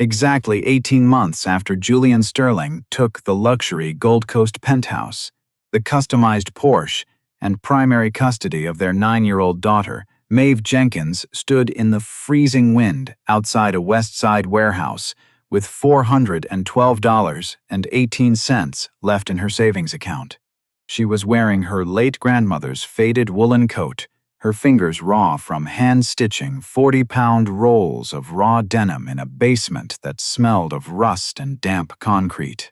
exactly 18 months after Julian Sterling took the luxury Gold Coast penthouse, the customized Porsche, and primary custody of their 9-year-old daughter, Maeve Jenkins stood in the freezing wind outside a West Side warehouse with $412.18 left in her savings account. She was wearing her late grandmother's faded woolen coat, her fingers raw from hand-stitching 40-pound rolls of raw denim in a basement that smelled of rust and damp concrete.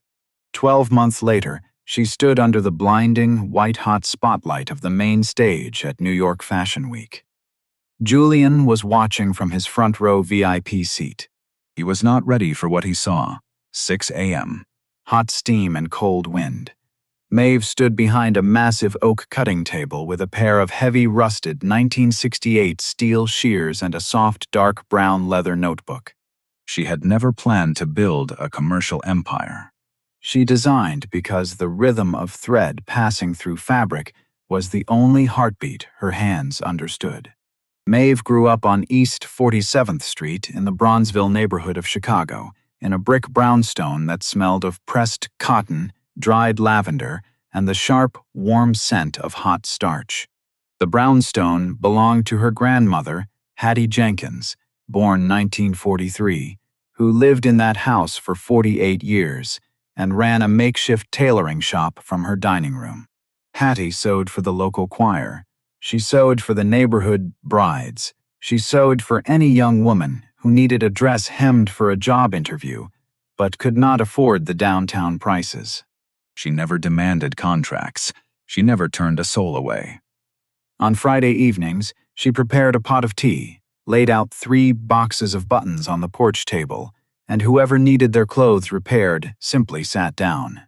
12 months later, she stood under the blinding, white-hot spotlight of the main stage at New York Fashion Week. Julian was watching from his front-row VIP seat. He was not ready for what he saw. 6 a.m. Hot steam and cold wind. Maeve stood behind a massive oak cutting table with a pair of heavy rusted 1968 steel shears and a soft dark brown leather notebook. She had never planned to build a commercial empire. She designed because the rhythm of thread passing through fabric was the only heartbeat her hands understood. Maeve grew up on East 47th Street in the Bronzeville neighborhood of Chicago, in a brick brownstone that smelled of pressed cotton, dried lavender, and the sharp, warm scent of hot starch. The brownstone belonged to her grandmother, Hattie Jenkins, born 1943, who lived in that house for 48 years and ran a makeshift tailoring shop from her dining room. Hattie sewed for the local choir. She sewed for the neighborhood brides. She sewed for any young woman who needed a dress hemmed for a job interview, but could not afford the downtown prices. She never demanded contracts. She never turned a soul away. On Friday evenings, she prepared a pot of tea, laid out 3 boxes of buttons on the porch table, and whoever needed their clothes repaired simply sat down.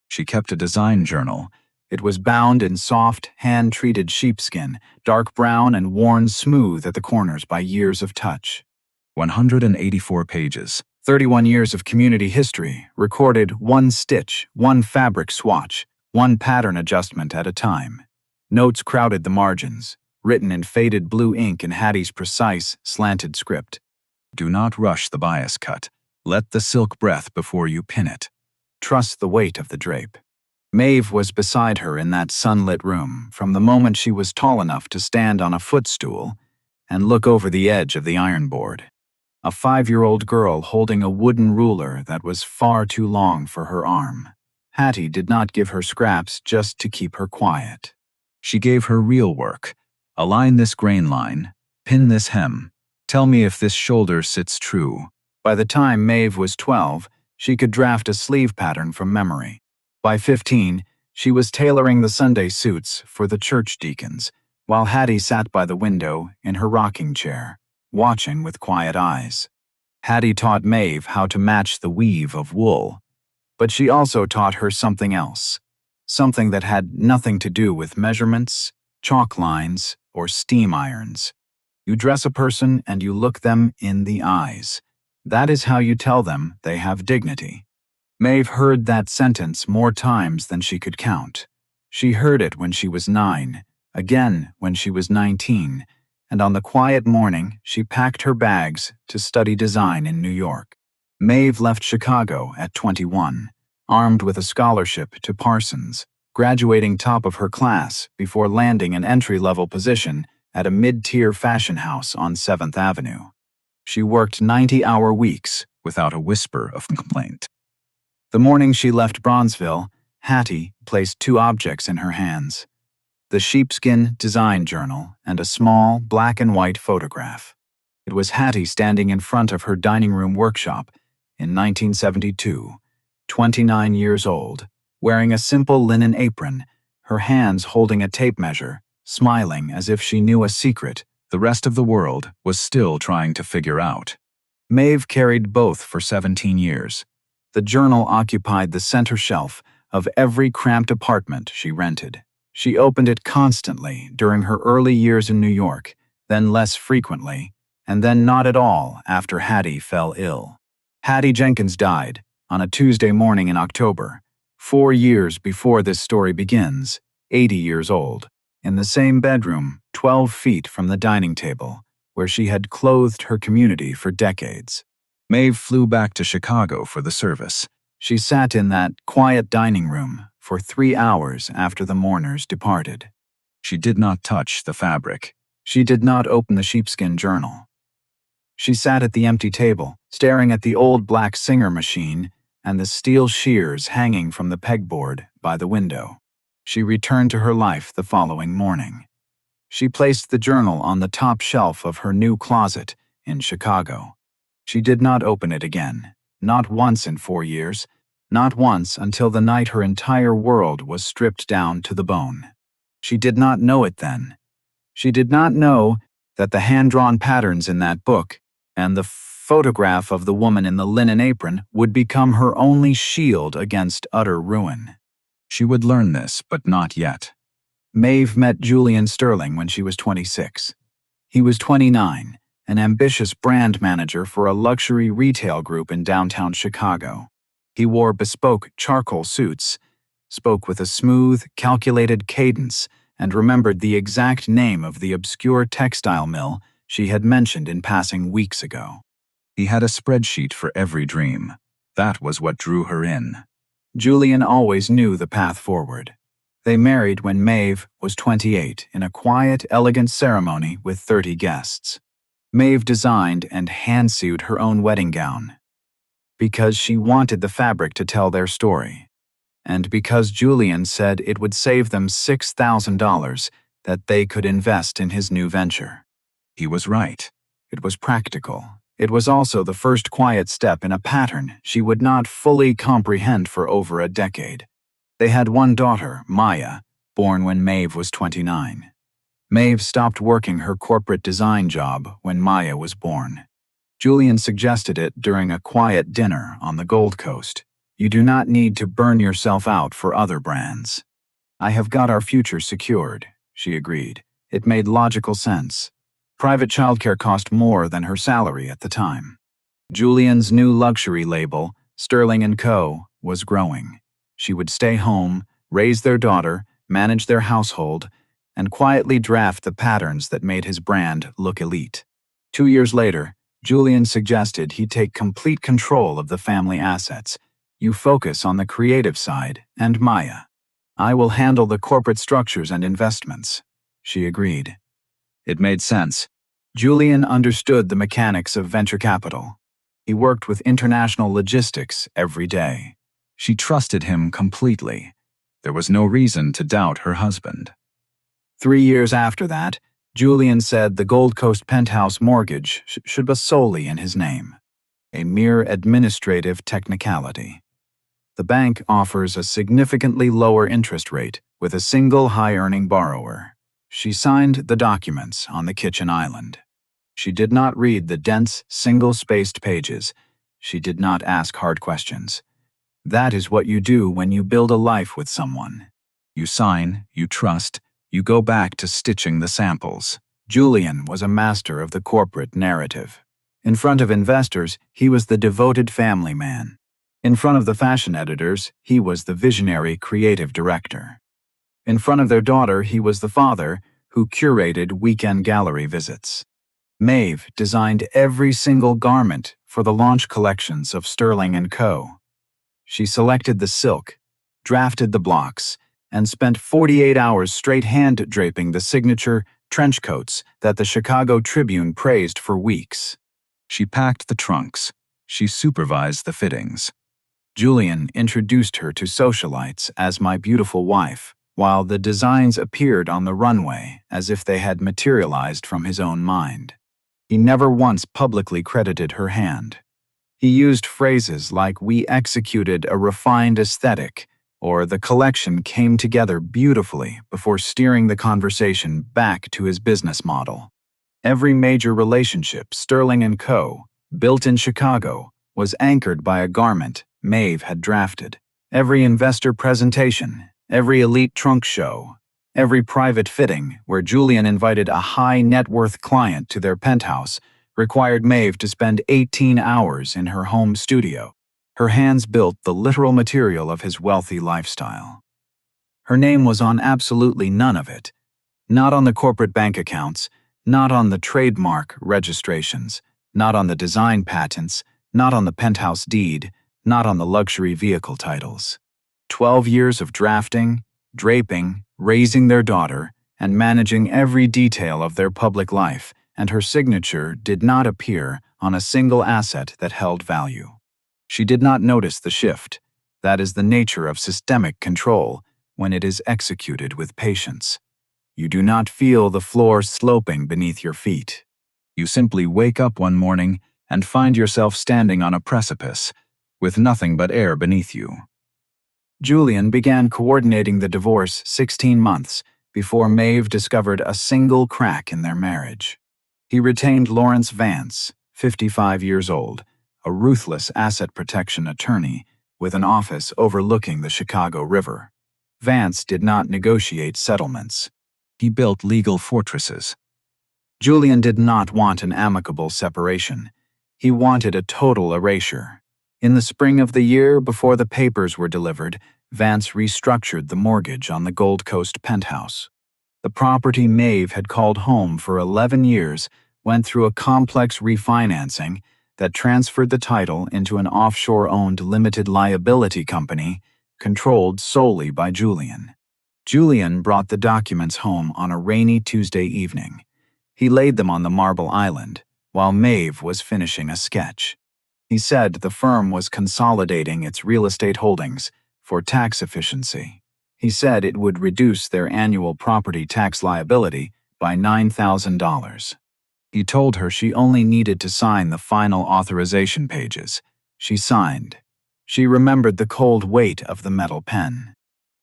She kept a design journal. It was bound in soft, hand-treated sheepskin, dark brown and worn smooth at the corners by years of touch. 184 pages. 31 years of community history, recorded 1 stitch, 1 fabric swatch, 1 pattern adjustment at a time. Notes crowded the margins, written in faded blue ink in Hattie's precise, slanted script. Do not rush the bias cut. Let the silk breath before you pin it. Trust the weight of the drape. Maeve was beside her in that sunlit room from the moment she was tall enough to stand on a footstool and look over the edge of the ironboard. A 5-year-old girl holding a wooden ruler that was far too long for her arm. Hattie did not give her scraps just to keep her quiet. She gave her real work. Align this grain line, pin this hem, tell me if this shoulder sits true. By the time Maeve was 12, she could draft a sleeve pattern from memory. By 15, she was tailoring the Sunday suits for the church deacons, while Hattie sat by the window in her rocking chair, watching with quiet eyes. Hattie taught Maeve how to match the weave of wool, but she also taught her something else, something that had nothing to do with measurements, chalk lines, or steam irons. You dress a person and you look them in the eyes. That is how you tell them they have dignity. Maeve heard that sentence more times than she could count. She heard it when she was 9, again when she was 19, and on the quiet morning she packed her bags to study design in New York. Maeve left Chicago at 21, armed with a scholarship to Parsons, graduating top of her class before landing an entry-level position at a mid-tier fashion house on 7th Avenue. She worked 90-hour weeks without a whisper of complaint. The morning she left Bronzeville, Hattie placed 2 objects in her hands: the sheepskin design journal and a small black and white photograph. It was Hattie standing in front of her dining room workshop in 1972, 29 years old, wearing a simple linen apron, her hands holding a tape measure, smiling as if she knew a secret the rest of the world was still trying to figure out. Maeve carried both for 17 years. The journal occupied the center shelf of every cramped apartment she rented. She opened it constantly during her early years in New York, then less frequently, and then not at all after Hattie fell ill. Hattie Jenkins died on a Tuesday morning in October, 4 years before this story begins, 80 years old, in the same bedroom 12 feet from the dining table, where she had clothed her community for decades. Maeve flew back to Chicago for the service. She sat in that quiet dining room for 3 hours after the mourners departed. She did not touch the fabric. She did not open the sheepskin journal. She sat at the empty table, staring at the old black Singer machine and the steel shears hanging from the pegboard by the window. She returned to her life the following morning. She placed the journal on the top shelf of her new closet in Chicago. She did not open it again, not once in 4 years, not once until the night her entire world was stripped down to the bone. She did not know it then. She did not know that the hand-drawn patterns in that book and the photograph of the woman in the linen apron would become her only shield against utter ruin. She would learn this, but not yet. Maeve met Julian Sterling when she was 26. He was 29, an ambitious brand manager for a luxury retail group in downtown Chicago. He wore bespoke charcoal suits, spoke with a smooth, calculated cadence, and remembered the exact name of the obscure textile mill she had mentioned in passing weeks ago. He had a spreadsheet for every dream. That was what drew her in. Julian always knew the path forward. They married when Maeve was 28 in a quiet, elegant ceremony with 30 guests. Maeve designed and hand-sewed her own wedding gown because she wanted the fabric to tell their story, and because Julian said it would save them $6,000 that they could invest in his new venture. He was right. It was practical. It was also the first quiet step in a pattern she would not fully comprehend for over a decade. They had one daughter, Maya, born when Maeve was 29. Maeve stopped working her corporate design job when Maya was born. Julian suggested it during a quiet dinner on the Gold Coast. You do not need to burn yourself out for other brands. I have got our future secured, she agreed. It made logical sense. Private childcare cost more than her salary at the time. Julian's new luxury label, Sterling & Co., was growing. She would stay home, raise their daughter, manage their household, and quietly draft the patterns that made his brand look elite. 2 years later, Julian suggested he take complete control of the family assets. You focus on the creative side, and Maya. I will handle the corporate structures and investments. She agreed. It made sense. Julian understood the mechanics of venture capital. He worked with international logistics every day. She trusted him completely. There was no reason to doubt her husband. 3 years after that, Julian said the Gold Coast penthouse mortgage should be solely in his name. A mere administrative technicality. The bank offers a significantly lower interest rate with a single high-earning borrower. She signed the documents on the kitchen island. She did not read the dense, single-spaced pages. She did not ask hard questions. That is what you do when you build a life with someone. You sign, you trust, you go back to stitching the samples. Julian was a master of the corporate narrative. In front of investors, he was the devoted family man. In front of the fashion editors, he was the visionary creative director. In front of their daughter, he was the father who curated weekend gallery visits. Maeve designed every single garment for the launch collections of Sterling & Co. She selected the silk, drafted the blocks, and spent 48 hours straight hand-draping the signature trench coats that the Chicago Tribune praised for weeks. She packed the trunks. She supervised the fittings. Julian introduced her to socialites as my beautiful wife, while the designs appeared on the runway as if they had materialized from his own mind. He never once publicly credited her hand. He used phrases like, "We executed a refined aesthetic," or "the collection came together beautifully," before steering the conversation back to his business model. Every major relationship Sterling & Co., built in Chicago, was anchored by a garment Maeve had drafted. Every investor presentation, every elite trunk show, every private fitting where Julian invited a high-net-worth client to their penthouse required Maeve to spend 18 hours in her home studio. Her hands built the literal material of his wealthy lifestyle. Her name was on absolutely none of it. Not on the corporate bank accounts, not on the trademark registrations, not on the design patents, not on the penthouse deed, not on the luxury vehicle titles. 12 years of drafting, draping, raising their daughter, and managing every detail of their public life, and her signature did not appear on a single asset that held value. She did not notice the shift. That is the nature of systemic control when it is executed with patience. You do not feel the floor sloping beneath your feet. You simply wake up one morning and find yourself standing on a precipice, with nothing but air beneath you. Julian began coordinating the divorce 16 months before Maeve discovered a single crack in their marriage. He retained Lawrence Vance, 55 years old, a ruthless asset protection attorney with an office overlooking the Chicago River. Vance did not negotiate settlements. He built legal fortresses. Julian did not want an amicable separation. He wanted a total erasure. In the spring of the year before the papers were delivered, Vance restructured the mortgage on the Gold Coast penthouse. The property Maeve had called home for 11 years went through a complex refinancing that transferred the title into an offshore-owned limited liability company controlled solely by Julian. Julian brought the documents home on a rainy Tuesday evening. He laid them on the marble island, while Maeve was finishing a sketch. He said the firm was consolidating its real estate holdings for tax efficiency. He said it would reduce their annual property tax liability by $9,000. He told her she only needed to sign the final authorization pages. She signed. She remembered the cold weight of the metal pen.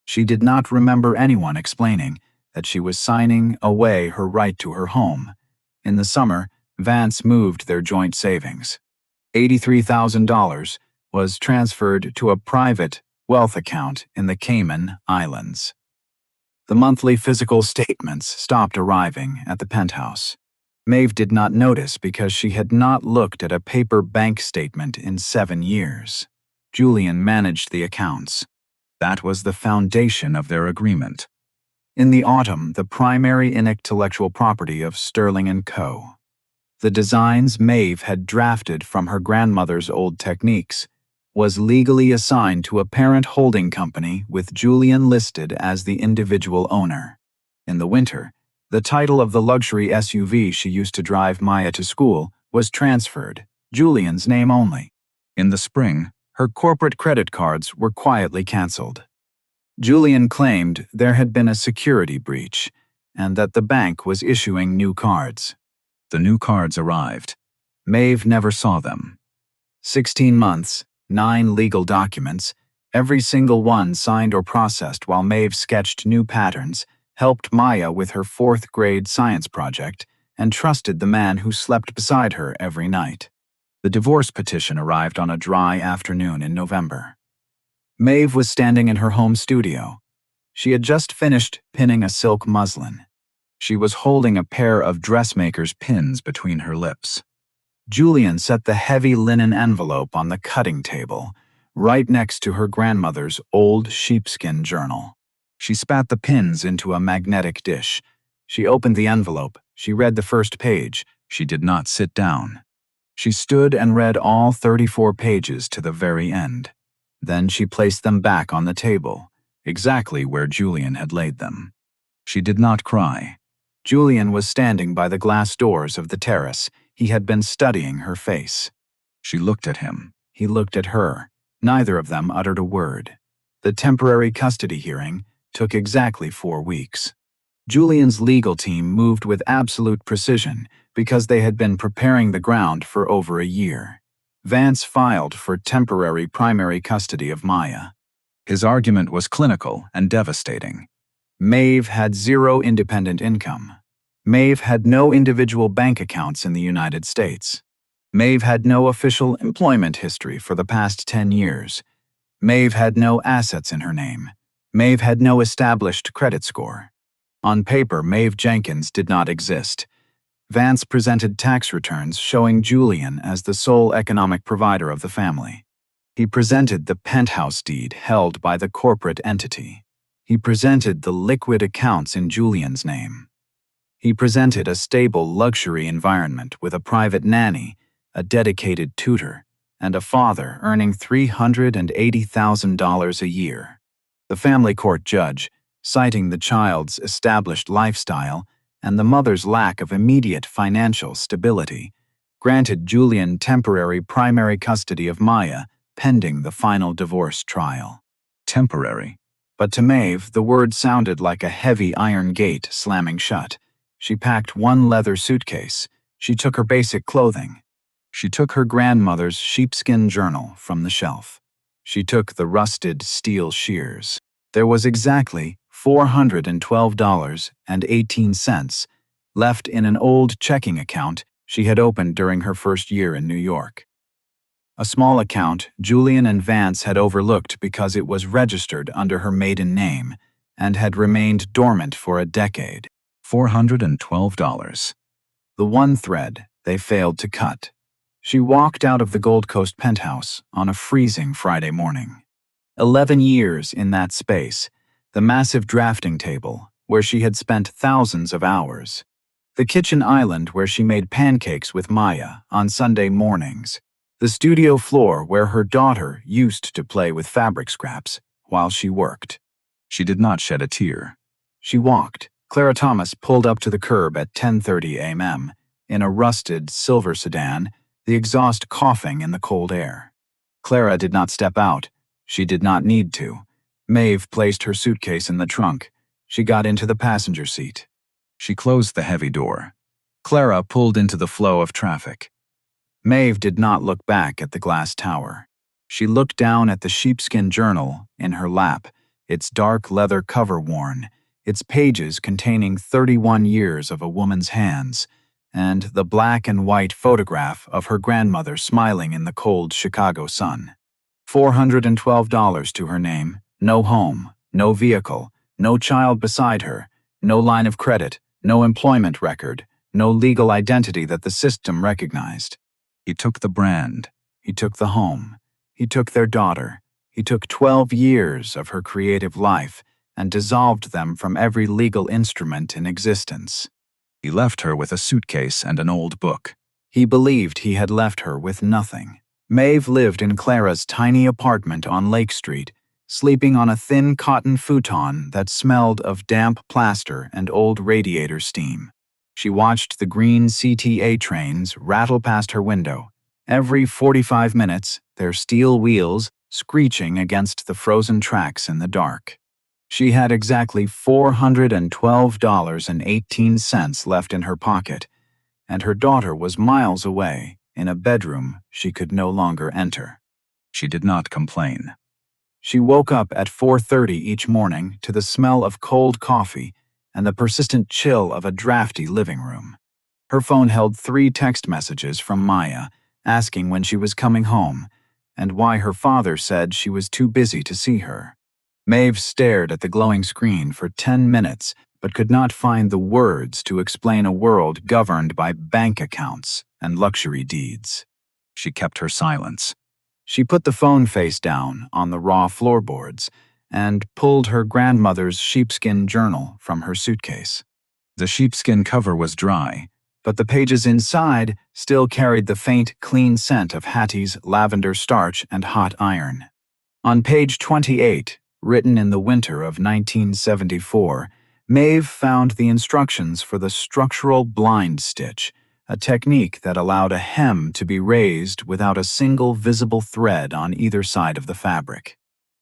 She did not remember anyone explaining that she was signing away her right to her home. In the summer, Vance moved their joint savings. $83,000 was transferred to a private wealth account in the Cayman Islands. The monthly physical statements stopped arriving at the penthouse. Maeve did not notice because she had not looked at a paper bank statement in 7 years. Julian managed the accounts. That was the foundation of their agreement. In the autumn, the primary intellectual property of Sterling & Co. The designs Maeve had drafted from her grandmother's old techniques was legally assigned to a parent holding company with Julian listed as the individual owner. In the winter, the title of the luxury SUV she used to drive Maya to school was transferred, Julian's name only. In the spring, her corporate credit cards were quietly canceled. Julian claimed there had been a security breach and that the bank was issuing new cards. The new cards arrived. Maeve never saw them. 16 months, 9 legal documents, every single one signed or processed while Maeve sketched new patterns, helped Maya with her 4th grade science project, and trusted the man who slept beside her every night. The divorce petition arrived on a dry afternoon in November. Maeve was standing in her home studio. She had just finished pinning a silk muslin. She was holding a pair of dressmaker's pins between her lips. Julian set the heavy linen envelope on the cutting table, right next to her grandmother's old sheepskin journal. She spat the pins into a magnetic dish. She opened the envelope. She read the first page. She did not sit down. She stood and read all 34 pages to the very end. Then she placed them back on the table, exactly where Julian had laid them. She did not cry. Julian was standing by the glass doors of the terrace. He had been studying her face. She looked at him. He looked at her. Neither of them uttered a word. The temporary custody hearing took exactly 4 weeks. Julian's legal team moved with absolute precision because they had been preparing the ground for over a year. Vance filed for temporary primary custody of Maya. His argument was clinical and devastating. Maeve had 0 independent income. Maeve had no individual bank accounts in the United States. Maeve had no official employment history for the past 10 years. Maeve had no assets in her name. Maeve had no established credit score. On paper, Maeve Jenkins did not exist. Vance presented tax returns showing Julian as the sole economic provider of the family. He presented the penthouse deed held by the corporate entity. He presented the liquid accounts in Julian's name. He presented a stable luxury environment with a private nanny, a dedicated tutor, and a father earning $380,000 a year. The family court judge, citing the child's established lifestyle and the mother's lack of immediate financial stability, granted Julian temporary primary custody of Maya pending the final divorce trial. Temporary. But to Maeve, the word sounded like a heavy iron gate slamming shut. She packed one leather suitcase. She took her basic clothing. She took her grandmother's sheepskin journal from the shelf. She took the rusted steel shears. There was exactly $412.18 left in an old checking account she had opened during her first year in New York. A small account Julian and Vance had overlooked because it was registered under her maiden name and had remained dormant for a decade. $412. The one thread they failed to cut. She walked out of the Gold Coast penthouse on a freezing Friday morning. 11 years in that space, the massive drafting table where she had spent thousands of hours, the kitchen island where she made pancakes with Maya on Sunday mornings, the studio floor where her daughter used to play with fabric scraps while she worked. She did not shed a tear. She walked. Clara Thomas pulled up to the curb at 10:30 a.m. in a rusted silver sedan, the exhaust coughing in the cold air. Clara did not step out. She did not need to. Maeve placed her suitcase in the trunk. She got into the passenger seat. She closed the heavy door. Clara pulled into the flow of traffic. Maeve did not look back at the glass tower. She looked down at the sheepskin journal in her lap, its dark leather cover worn, its pages containing 31 years of a woman's hands, and the black and white photograph of her grandmother smiling in the cold Chicago sun. $412 to her name, no home, no vehicle, no child beside her, no line of credit, no employment record, no legal identity that the system recognized. He took the brand. He took the home. He took their daughter. He took 12 years of her creative life and dissolved them from every legal instrument in existence. He left her with a suitcase and an old book. He believed he had left her with nothing. Maeve lived in Clara's tiny apartment on Lake Street, sleeping on a thin cotton futon that smelled of damp plaster and old radiator steam. She watched the green CTA trains rattle past her window. Every 45 minutes, their steel wheels screeching against the frozen tracks in the dark. She had exactly $412.18 left in her pocket, and her daughter was miles away in a bedroom she could no longer enter. She did not complain. She woke up at 4:30 each morning to the smell of cold coffee and the persistent chill of a drafty living room. Her phone held 3 text messages from Maya, asking when she was coming home, and why her father said she was too busy to see her. Maeve stared at the glowing screen for 10 minutes, but could not find the words to explain a world governed by bank accounts and luxury deeds. She kept her silence. She put the phone face down on the raw floorboards and pulled her grandmother's sheepskin journal from her suitcase. The sheepskin cover was dry, but the pages inside still carried the faint, clean scent of Hattie's lavender starch and hot iron. On page 28, written in the winter of 1974, Maeve found the instructions for the structural blind stitch, a technique that allowed a hem to be raised without a single visible thread on either side of the fabric.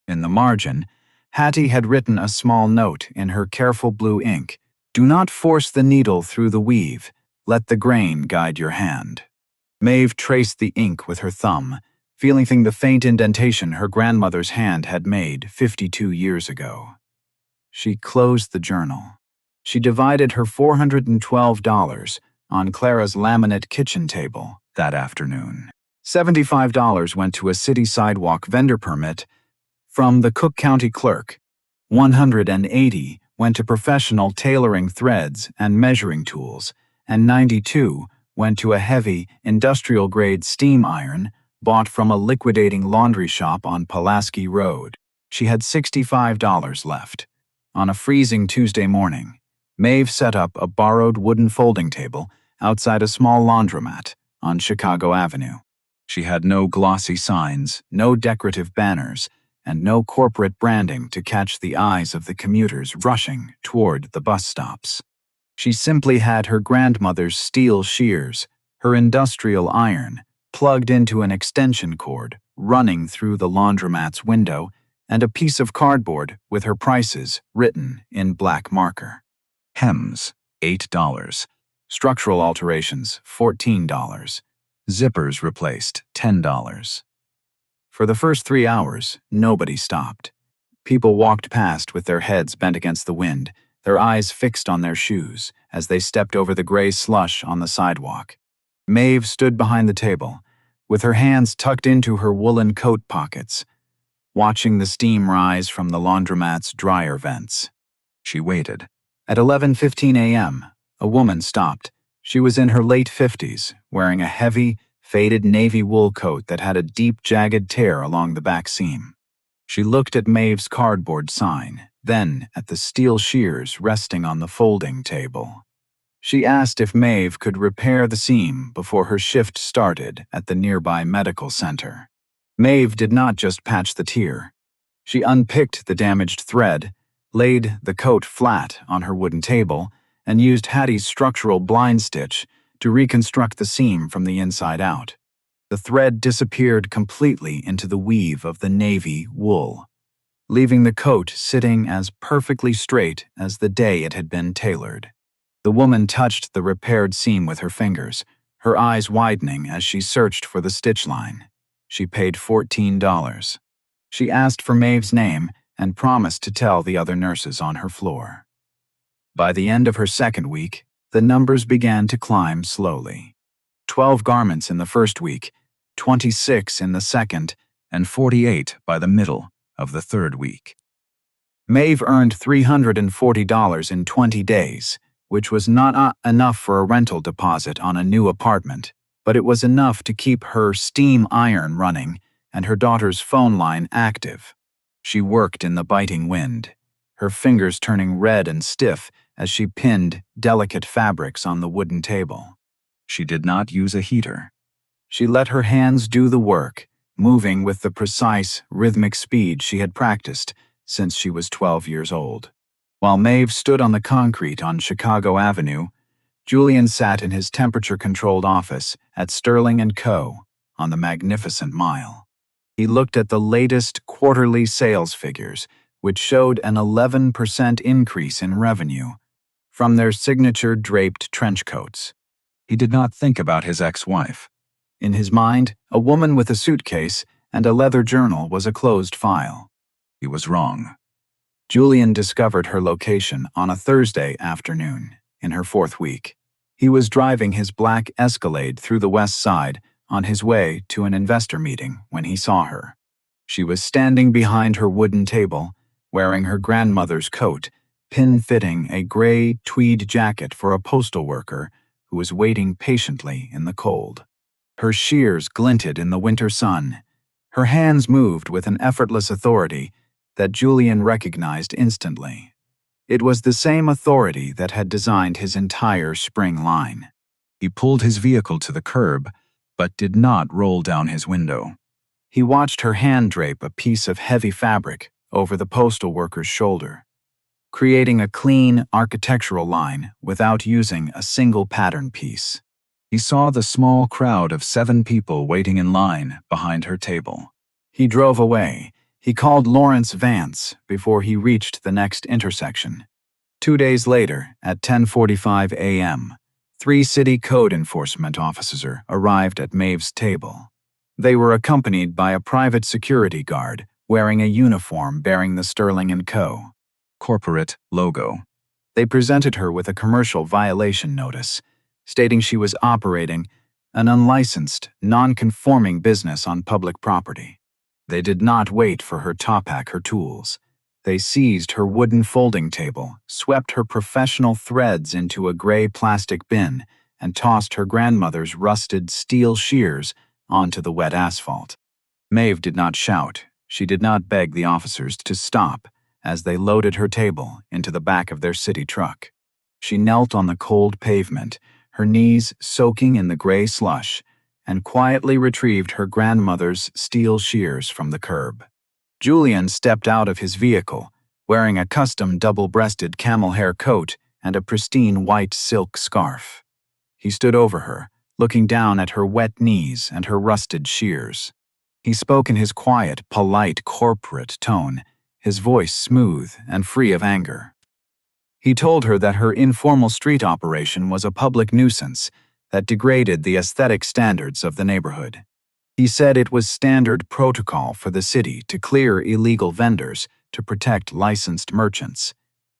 In the margin, Hattie had written a small note in her careful blue ink: "Do not force the needle through the weave. Let the grain guide your hand." Maeve traced the ink with her thumb, feeling the faint indentation her grandmother's hand had made 52 years ago. She closed the journal. She divided her $412 on Clara's laminate kitchen table that afternoon. $75 went to a city sidewalk vendor permit from the Cook County clerk. $180 went to professional tailoring threads and measuring tools, and $92 went to a heavy, industrial-grade steam iron bought from a liquidating laundry shop on Pulaski Road. She had $65 left. On a freezing Tuesday morning, Maeve set up a borrowed wooden folding table outside a small laundromat on Chicago Avenue. She had no glossy signs, no decorative banners, and no corporate branding to catch the eyes of the commuters rushing toward the bus stops. She simply had her grandmother's steel shears, her industrial iron, plugged into an extension cord running through the laundromat's window, and a piece of cardboard with her prices written in black marker. Hems, $8. Structural alterations, $14. Zippers replaced, $10. For the first 3 hours, nobody stopped. People walked past with their heads bent against the wind, their eyes fixed on their shoes as they stepped over the gray slush on the sidewalk. Maeve stood behind the table, with her hands tucked into her woolen coat pockets, watching the steam rise from the laundromat's dryer vents. She waited. At 11:15 a.m., a woman stopped. She was in her late 50s, wearing a heavy, faded navy wool coat that had a deep, jagged tear along the back seam. She looked at Maeve's cardboard sign, then at the steel shears resting on the folding table. She asked if Maeve could repair the seam before her shift started at the nearby medical center. Maeve did not just patch the tear. She unpicked the damaged thread, laid the coat flat on her wooden table, and used Hattie's structural blind stitch to reconstruct the seam from the inside out. The thread disappeared completely into the weave of the navy wool, leaving the coat sitting as perfectly straight as the day it had been tailored. The woman touched the repaired seam with her fingers, her eyes widening as she searched for the stitch line. She paid $14. She asked for Maeve's name and promised to tell the other nurses on her floor. By the end of her second week, the numbers began to climb slowly. 12 garments in the first week, 26 in the second, and 48 by the middle of the third week. Maeve earned $340 in 20 days, which was not enough for a rental deposit on a new apartment, but it was enough to keep her steam iron running and her daughter's phone line active. She worked in the biting wind, her fingers turning red and stiff as she pinned delicate fabrics on the wooden table. She did not use a heater. She let her hands do the work, moving with the precise, rhythmic speed she had practiced since she was 12 years old. While Maeve stood on the concrete on Chicago Avenue, Julian sat in his temperature-controlled office at Sterling & Co. on the Magnificent Mile. He looked at the latest quarterly sales figures, which showed an 11% increase in revenue from their signature draped trench coats. He did not think about his ex-wife. In his mind, a woman with a suitcase and a leather journal was a closed file. He was wrong. Julian discovered her location on a Thursday afternoon, in her fourth week. He was driving his black Escalade through the West Side on his way to an investor meeting when he saw her. She was standing behind her wooden table, wearing her grandmother's coat, pin-fitting a gray tweed jacket for a postal worker who was waiting patiently in the cold. Her shears glinted in the winter sun. Her hands moved with an effortless authority that Julian recognized instantly. It was the same authority that had designed his entire spring line. He pulled his vehicle to the curb, but did not roll down his window. He watched her hand drape a piece of heavy fabric over the postal worker's shoulder, creating a clean architectural line without using a single pattern piece. He saw the small crowd of 7 people waiting in line behind her table. He drove away. He called Lawrence Vance before he reached the next intersection. 2 days later, at 10:45 a.m., 3 city code enforcement officers arrived at Maeve's table. They were accompanied by a private security guard wearing a uniform bearing the Sterling & Co. corporate logo. They presented her with a commercial violation notice, stating she was operating an unlicensed, non-conforming business on public property. They did not wait for her to pack her tools. They seized her wooden folding table, swept her professional threads into a gray plastic bin, and tossed her grandmother's rusted steel shears onto the wet asphalt. Maeve did not shout. She did not beg the officers to stop as they loaded her table into the back of their city truck. She knelt on the cold pavement, her knees soaking in the gray slush, and quietly retrieved her grandmother's steel shears from the curb. Julian stepped out of his vehicle, wearing a custom double-breasted camel hair coat and a pristine white silk scarf. He stood over her, looking down at her wet knees and her rusted shears. He spoke in his quiet, polite, corporate tone, his voice smooth and free of anger. He told her that her informal street operation was a public nuisance that degraded the aesthetic standards of the neighborhood. He said it was standard protocol for the city to clear illegal vendors to protect licensed merchants.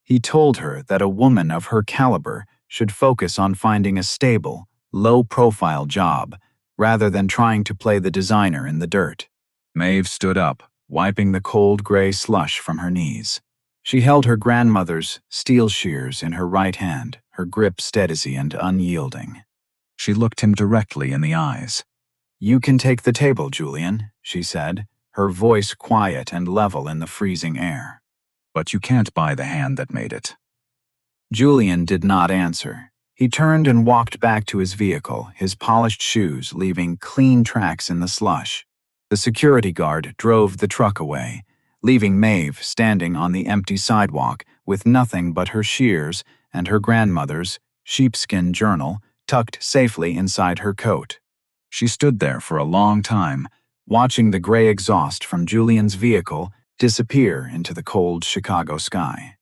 He told her that a woman of her caliber should focus on finding a stable, low-profile job rather than trying to play the designer in the dirt. Maeve stood up, wiping the cold gray slush from her knees. She held her grandmother's steel shears in her right hand, her grip steady and unyielding. She looked him directly in the eyes. "You can take the table, Julian," she said, her voice quiet and level in the freezing air. "But you can't buy the hand that made it." Julian did not answer. He turned and walked back to his vehicle, his polished shoes leaving clean tracks in the slush. The security guard drove the truck away, leaving Maeve standing on the empty sidewalk with nothing but her shears and her grandmother's sheepskin journal tucked safely inside her coat. She stood there for a long time, watching the gray exhaust from Julian's vehicle disappear into the cold Chicago sky.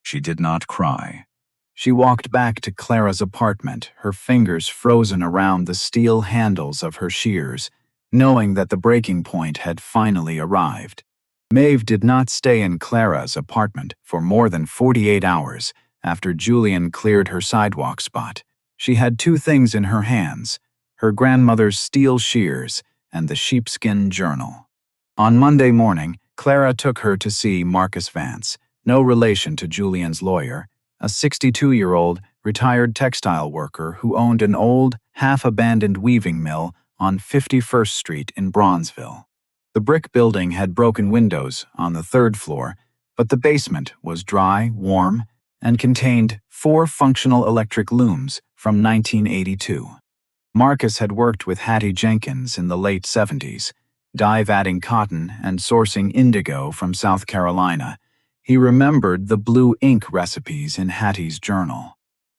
She did not cry. She walked back to Clara's apartment, her fingers frozen around the steel handles of her shears, knowing that the breaking point had finally arrived. Maeve did not stay in Clara's apartment for more than 48 hours after Julian cleared her sidewalk spot. She had two things in her hands: her grandmother's steel shears and the sheepskin journal. On Monday morning, Clara took her to see Marcus Vance, no relation to Julian's lawyer, a 62-year-old retired textile worker who owned an old, half-abandoned weaving mill on 51st Street in Bronzeville. The brick building had broken windows on the third floor, but the basement was dry, warm, and contained 4 functional electric looms from 1982. Marcus had worked with Hattie Jenkins in the late 70s, dye-vatting cotton and sourcing indigo from South Carolina. He remembered the blue ink recipes in Hattie's journal.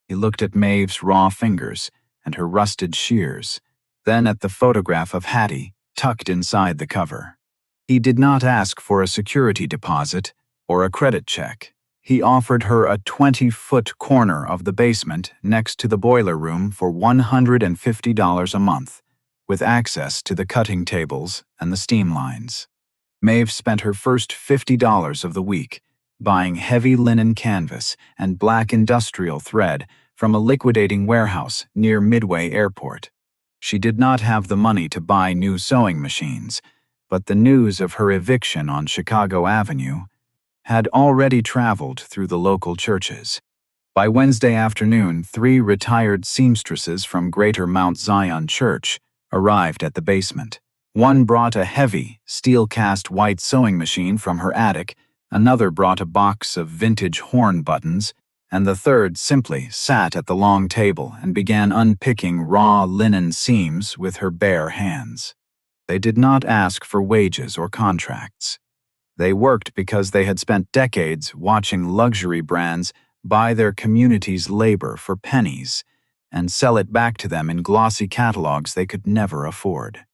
He looked at Maeve's raw fingers and her rusted shears, then at the photograph of Hattie tucked inside the cover. He did not ask for a security deposit or a credit check. He offered her a 20-foot corner of the basement next to the boiler room for $150 a month, with access to the cutting tables and the steam lines. Maeve spent her first $50 of the week buying heavy linen canvas and black industrial thread from a liquidating warehouse near Midway Airport. She did not have the money to buy new sewing machines, but the news of her eviction on Chicago Avenue had already traveled through the local churches. By Wednesday afternoon, 3 retired seamstresses from Greater Mount Zion Church arrived at the basement. One brought a heavy, steel-cast white sewing machine from her attic, another brought a box of vintage horn buttons, and the third simply sat at the long table and began unpicking raw linen seams with her bare hands. They did not ask for wages or contracts. They worked because they had spent decades watching luxury brands buy their community's labor for pennies and sell it back to them in glossy catalogs they could never afford.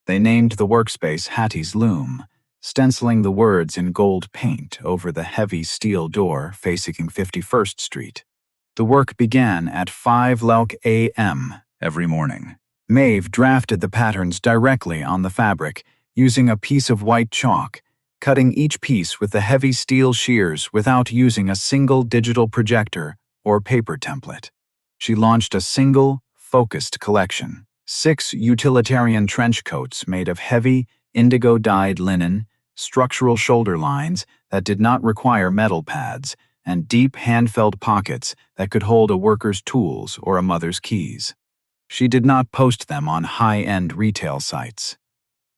They named the workspace Hattie's Loom, stenciling the words in gold paint over the heavy steel door facing 51st Street. The work began at 5 a.m. every morning. Maeve drafted the patterns directly on the fabric using a piece of white chalk, cutting each piece with the heavy steel shears without using a single digital projector or paper template. She launched a single, focused collection: 6 utilitarian trench coats made of heavy, indigo-dyed linen, structural shoulder lines that did not require metal pads, and deep hand-filled pockets that could hold a worker's tools or a mother's keys. She did not post them on high-end retail sites.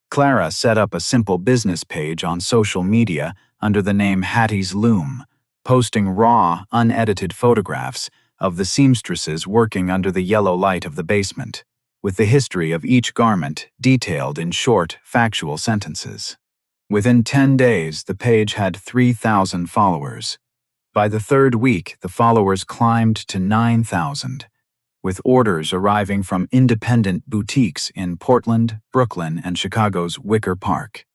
Clara set up a simple business page on social media under the name Hattie's Loom, posting raw, unedited photographs of the seamstresses working under the yellow light of the basement. with the history of each garment detailed in short, factual sentences. Within 10 days, the page had 3,000 followers. By the third week, the followers climbed to 9,000, with orders arriving from independent boutiques in Portland, Brooklyn, and Chicago's Wicker Park.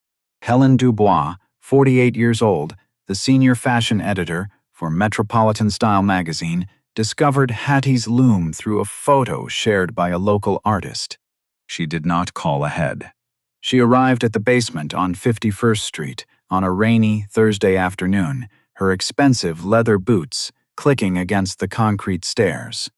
Helen Dubois, 48 years old, the senior fashion editor for Metropolitan Style magazine, discovered Hattie's loom through a photo shared by a local artist. She did not call ahead. She arrived at the basement on 51st Street on a rainy Thursday afternoon, her expensive leather boots clicking against the concrete stairs.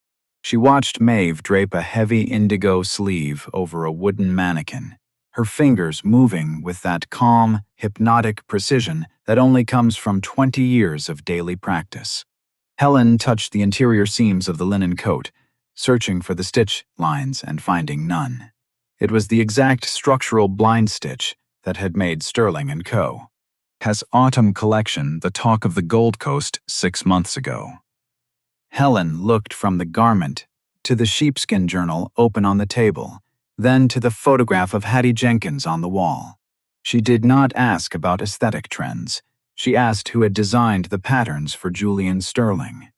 She watched Maeve drape a heavy indigo sleeve over a wooden mannequin, her fingers moving with that calm, hypnotic precision that only comes from 20 years of daily practice. Helen touched the interior seams of the linen coat, searching for the stitch lines and finding none. It was the exact structural blind stitch that had made Sterling & Co. Has autumn collection the talk of the Gold Coast 6 months ago. Helen looked from the garment to the sheepskin journal open on the table, then to the photograph of Hattie Jenkins on the wall. She did not ask about aesthetic trends. She asked who had designed the patterns for Julian Sterling.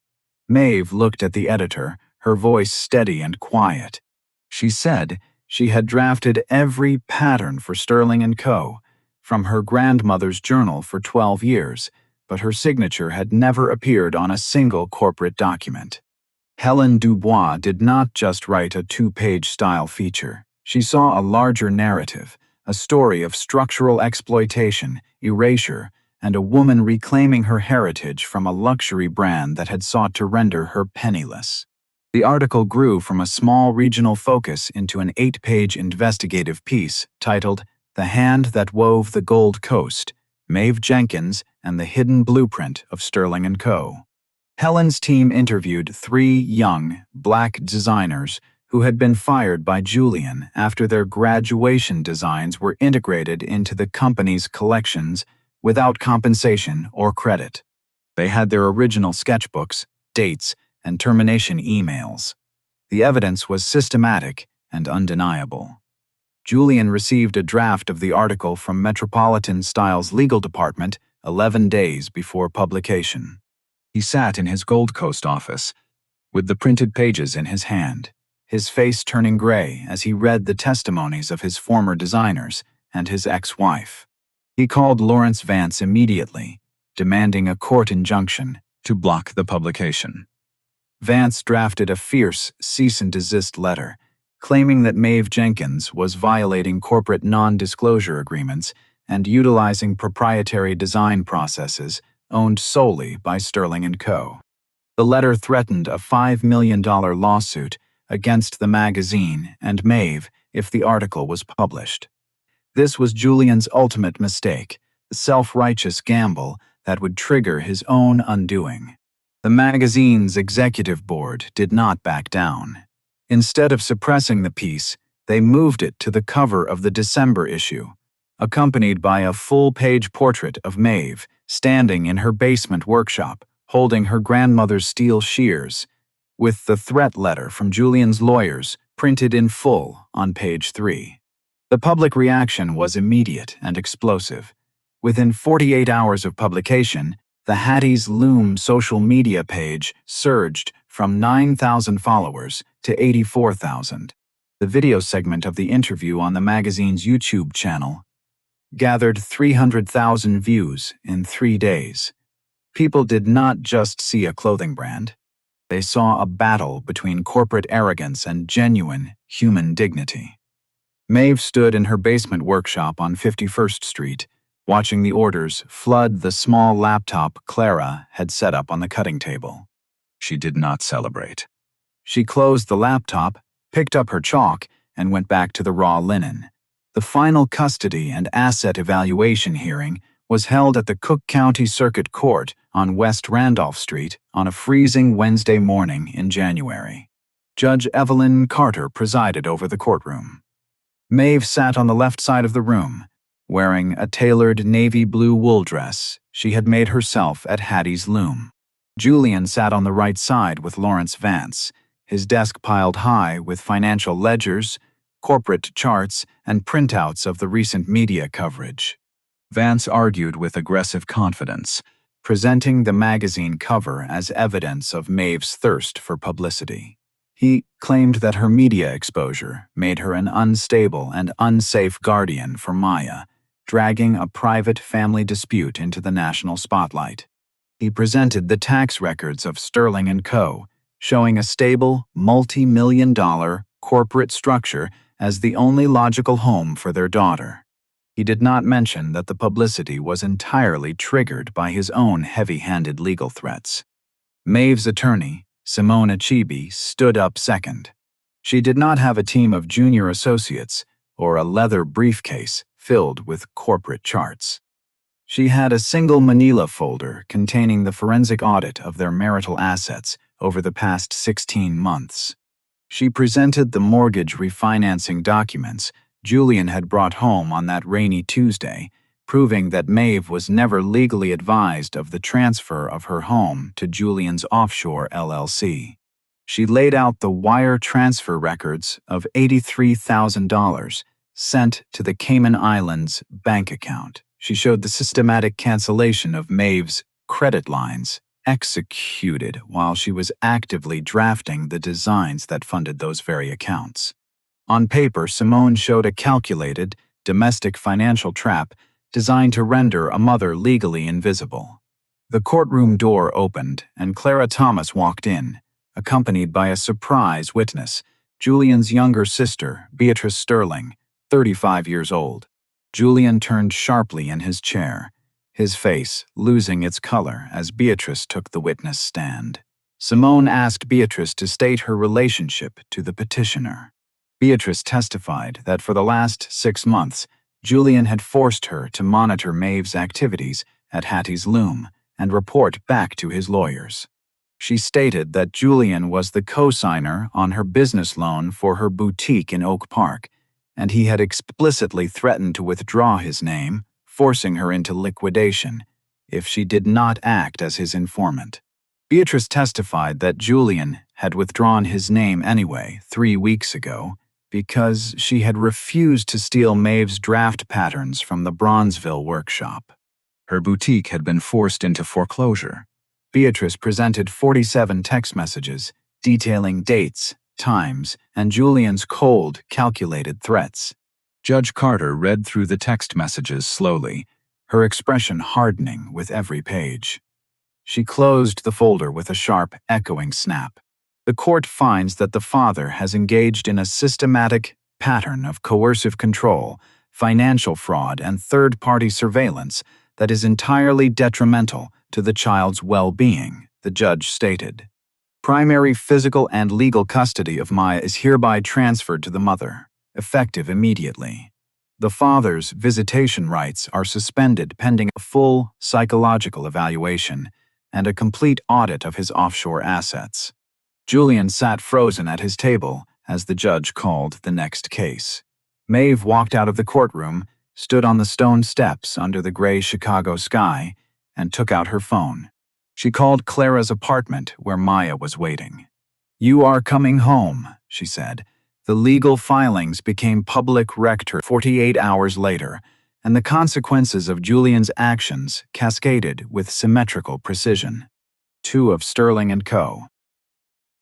Maeve looked at the editor, her voice steady and quiet. She said she had drafted every pattern for Sterling & Co. from her grandmother's journal for 12 years, but her signature had never appeared on a single corporate document. Helen Dubois did not just write a 2-page style feature. She saw a larger narrative, a story of structural exploitation, erasure, and a woman reclaiming her heritage from a luxury brand that had sought to render her penniless. The article grew from a small regional focus into an 8-page investigative piece titled "The Hand That Wove the Gold Coast, Maeve Jenkins and the Hidden Blueprint of Sterling & Co." Helen's team interviewed 3 young, black designers who had been fired by Julian after their graduation designs were integrated into the company's collections without compensation or credit. They had their original sketchbooks, dates, and termination emails. The evidence was systematic and undeniable. Julian received a draft of the article from Metropolitan Style's legal department 11 days before publication. He sat in his Gold Coast office, with the printed pages in his hand, his face turning gray as he read the testimonies of his former designers and his ex-wife. He called Lawrence Vance immediately, demanding a court injunction to block the publication. Vance drafted a fierce cease-and-desist letter, claiming that Maeve Jenkins was violating corporate non-disclosure agreements and utilizing proprietary design processes owned solely by Sterling & Co. The letter threatened a $5 million lawsuit against the magazine and Maeve if the article was published. This was Julian's ultimate mistake, the self-righteous gamble that would trigger his own undoing. The magazine's executive board did not back down. Instead of suppressing the piece, they moved it to the cover of the December issue, accompanied by a full-page portrait of Maeve standing in her basement workshop, holding her grandmother's steel shears, with the threat letter from Julian's lawyers printed in full on page 3. The public reaction was immediate and explosive. Within 48 hours of publication, the Hattie's Loom social media page surged from 9,000 followers to 84,000. The video segment of the interview on the magazine's YouTube channel gathered 300,000 views in 3 days. People did not just see a clothing brand. They saw a battle between corporate arrogance and genuine human dignity. Maeve stood in her basement workshop on 51st Street, watching the orders flood the small laptop Clara had set up on the cutting table. She did not celebrate. She closed the laptop, picked up her chalk, and went back to the raw linen. The final custody and asset evaluation hearing was held at the Cook County Circuit Court on West Randolph Street on a freezing Wednesday morning in January. Judge Evelyn Carter presided over the courtroom. Maeve sat on the left side of the room, wearing a tailored navy blue wool dress she had made herself at Hattie's Loom. Julian sat on the right side with Lawrence Vance, his desk piled high with financial ledgers, corporate charts, and printouts of the recent media coverage. Vance argued with aggressive confidence, presenting the magazine cover as evidence of Maeve's thirst for publicity. He claimed that her media exposure made her an unstable and unsafe guardian for Maya, dragging a private family dispute into the national spotlight. He presented the tax records of Sterling and Co., showing a stable, multi-million-dollar corporate structure as the only logical home for their daughter. He did not mention that the publicity was entirely triggered by his own heavy-handed legal threats. Maeve's attorney, Simone Achibi, stood up second. She did not have a team of junior associates or a leather briefcase filled with corporate charts. She had a single manila folder containing the forensic audit of their marital assets over the past 16 months. She presented the mortgage refinancing documents Julian had brought home on that rainy Tuesday, proving that Maeve was never legally advised of the transfer of her home to Julian's Offshore LLC. She laid out the wire transfer records of $83,000 sent to the Cayman Islands bank account. She showed the systematic cancellation of Maeve's credit lines, executed while she was actively drafting the designs that funded those very accounts. On paper, Simone showed a calculated, domestic financial trap designed to render a mother legally invisible. The courtroom door opened, and Clara Thomas walked in, accompanied by a surprise witness, Julian's younger sister, Beatrice Sterling, 35 years old. Julian turned sharply in his chair, his face losing its color as Beatrice took the witness stand. Simone asked Beatrice to state her relationship to the petitioner. Beatrice testified that for the last 6 months, Julian had forced her to monitor Maeve's activities at Hattie's Loom and report back to his lawyers. She stated that Julian was the co-signer on her business loan for her boutique in Oak Park, and he had explicitly threatened to withdraw his name, forcing her into liquidation if she did not act as his informant. Beatrice testified that Julian had withdrawn his name anyway 3 weeks ago because she had refused to steal Maeve's draft patterns from the Bronzeville workshop. Her boutique had been forced into foreclosure. Beatrice presented 47 text messages detailing dates, times, and Julian's cold, calculated threats. Judge Carter read through the text messages slowly, her expression hardening with every page. She closed the folder with a sharp, echoing snap. The court finds that the father has engaged in a systematic pattern of coercive control, financial fraud, and third-party surveillance that is entirely detrimental to the child's well-being, the judge stated. Primary physical and legal custody of Maya is hereby transferred to the mother, effective immediately. The father's visitation rights are suspended pending a full psychological evaluation and a complete audit of his offshore assets. Julian sat frozen at his table as the judge called the next case. Maeve walked out of the courtroom, stood on the stone steps under the gray Chicago sky, and took out her phone. She called Clara's apartment where Maya was waiting. "You are coming home," she said. The legal filings became public record 48 hours later, and the consequences of Julian's actions cascaded with symmetrical precision. 2 of Sterling & Co.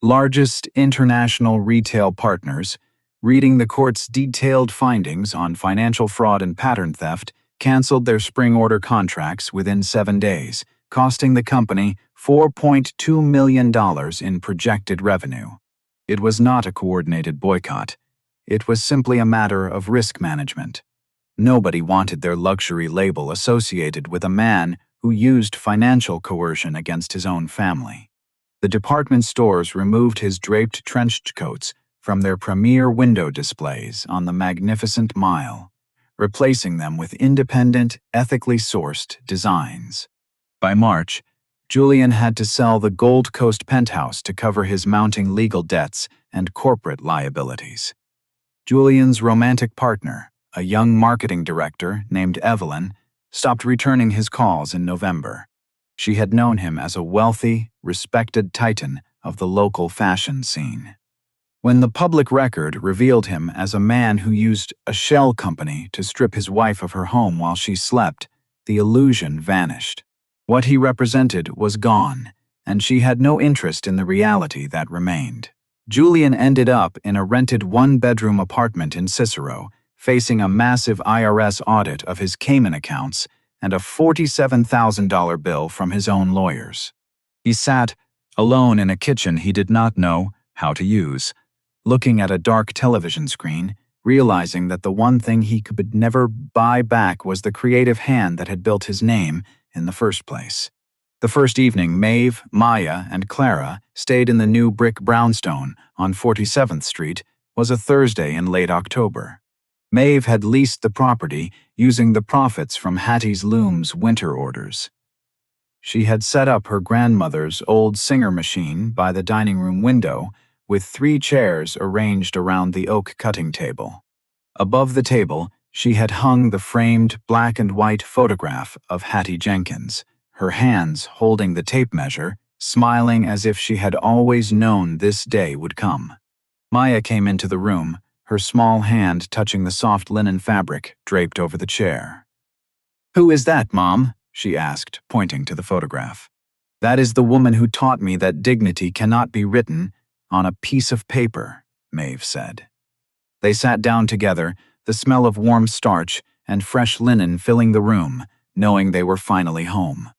Largest international retail partners, reading the court's detailed findings on financial fraud and pattern theft, canceled their spring order contracts within 7 days, costing the company $4.2 million in projected revenue. It was not a coordinated boycott. It was simply a matter of risk management. Nobody wanted their luxury label associated with a man who used financial coercion against his own family. The department stores removed his draped trench coats from their premier window displays on the Magnificent Mile, replacing them with independent, ethically sourced designs. By March, Julian had to sell the Gold Coast penthouse to cover his mounting legal debts and corporate liabilities. Julian's romantic partner, a young marketing director named Evelyn, stopped returning his calls in November. She had known him as a wealthy, respected titan of the local fashion scene. When the public record revealed him as a man who used a shell company to strip his wife of her home while she slept, the illusion vanished. What he represented was gone, and she had no interest in the reality that remained. Julian ended up in a rented one-bedroom apartment in Cicero, facing a massive IRS audit of his Cayman accounts and a $47,000 bill from his own lawyers. He sat, alone in a kitchen he did not know how to use, looking at a dark television screen, realizing that the one thing he could never buy back was the creative hand that had built his name in the first place. The first evening, Maeve, Maya, and Clara stayed in the new brick brownstone on 47th Street was a Thursday in late October. Maeve had leased the property using the profits from Hattie's Loom's winter orders. She had set up her grandmother's old Singer machine by the dining room window, with 3 chairs arranged around the oak cutting table. Above the table, she had hung the framed black and white photograph of Hattie Jenkins, her hands holding the tape measure, smiling as if she had always known this day would come. Maya came into the room, her small hand touching the soft linen fabric draped over the chair. "Who is that, Mom?" she asked, pointing to the photograph. "That is the woman who taught me that dignity cannot be written on a piece of paper," Maeve said. They sat down together, the smell of warm starch and fresh linen filling the room, knowing they were finally home.